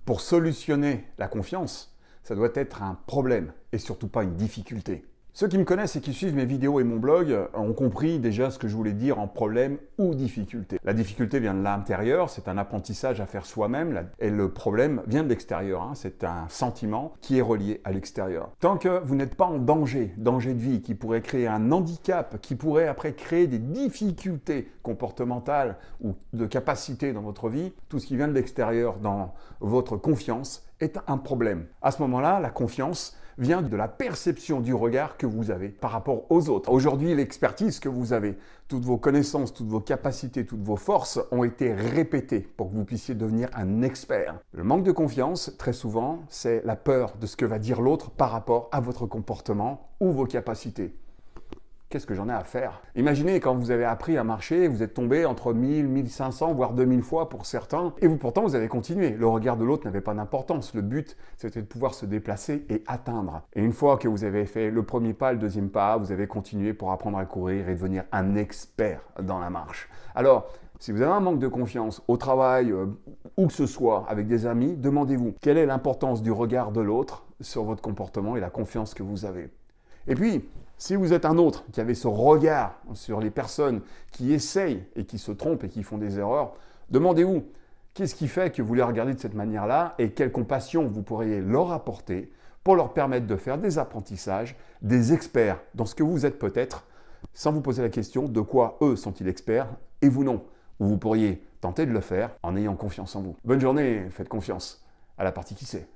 Pour solutionner la confiance, ça doit être un problème et surtout pas une difficulté. Ceux qui me connaissent et qui suivent mes vidéos et mon blog ont compris déjà ce que je voulais dire en problème ou difficulté. La difficulté vient de l'intérieur, c'est un apprentissage à faire soi-même, et le problème vient de l'extérieur, c'est un sentiment qui est relié à l'extérieur. Tant que vous n'êtes pas en danger de vie, qui pourrait créer un handicap, qui pourrait après créer des difficultés comportementales ou de capacité dans votre vie, tout ce qui vient de l'extérieur dans votre confiance est un problème. À ce moment-là, la confiance vient de la perception du regard que vous avez par rapport aux autres. Aujourd'hui, l'expertise que vous avez, toutes vos connaissances, toutes vos capacités, toutes vos forces ont été répétées pour que vous puissiez devenir un expert. Le manque de confiance, très souvent, c'est la peur de ce que va dire l'autre par rapport à votre comportement ou vos capacités. Qu'est-ce que j'en ai à faire? Imaginez quand vous avez appris à marcher, vous êtes tombé entre 1000, 1500, voire 2000 fois pour certains, et pourtant vous avez continué. Le regard de l'autre n'avait pas d'importance. Le but, c'était de pouvoir se déplacer et atteindre. Et une fois que vous avez fait le premier pas, le deuxième pas, vous avez continué pour apprendre à courir et devenir un expert dans la marche. Alors, si vous avez un manque de confiance au travail, où que ce soit, avec des amis, demandez-vous quelle est l'importance du regard de l'autre sur votre comportement et la confiance que vous avez. Et puis, si vous êtes un autre qui avait ce regard sur les personnes qui essayent et qui se trompent et qui font des erreurs, demandez-vous qu'est-ce qui fait que vous les regardez de cette manière-là et quelle compassion vous pourriez leur apporter pour leur permettre de faire des apprentissages, des experts dans ce que vous êtes peut-être, sans vous poser la question de quoi eux sont-ils experts et vous non. Ou vous pourriez tenter de le faire en ayant confiance en vous. Bonne journée, faites confiance à la partie qui sait.